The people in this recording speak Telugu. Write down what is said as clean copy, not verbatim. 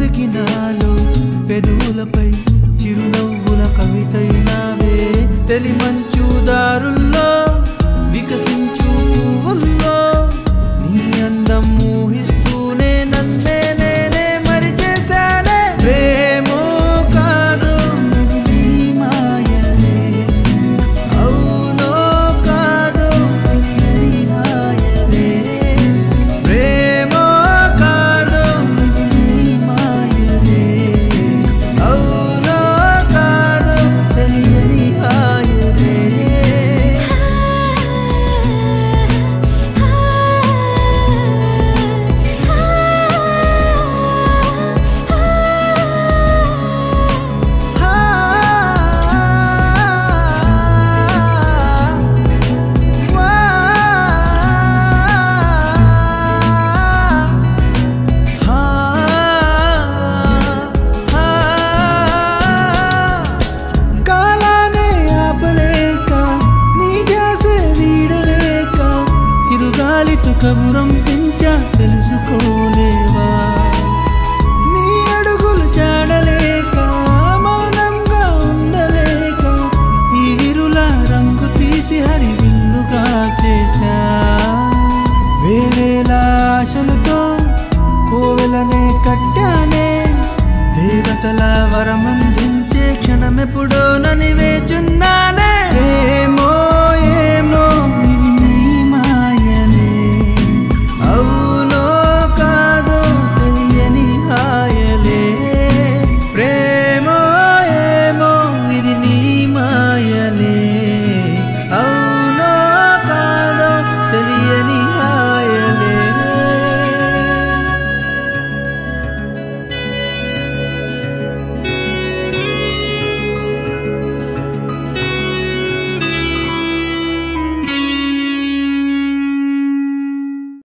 ఒదిగినాలో పెదవులపై చిరునవ్వుల కవితైనావే తెలి మంచు దారుల్లో వికసించు పువ్వుల్లో నీ అందం ఊహిస్తూనే నన్నే నేనే మరిచేశానే ప్రేమో కాదో ఇది నీ మాయలే అవునో కాదో తెలియని మాయలే ప్రేమో కాదో ఇది నీ మాయలే అవునో కాదో తెలియని మాయలే కబురం పెంచా తెలుసుకోలేవా నీ అడుగులు చాడలేక మౌనంగా ఉండలేక ఈ విరుల రంగు తీసి హరివిల్లుగా చేశా వేవేల ఆశలతో కోవెలనే కట్టానే దేవతల వరమందించే క్షణమెప్పుడో నని వేచున్నాను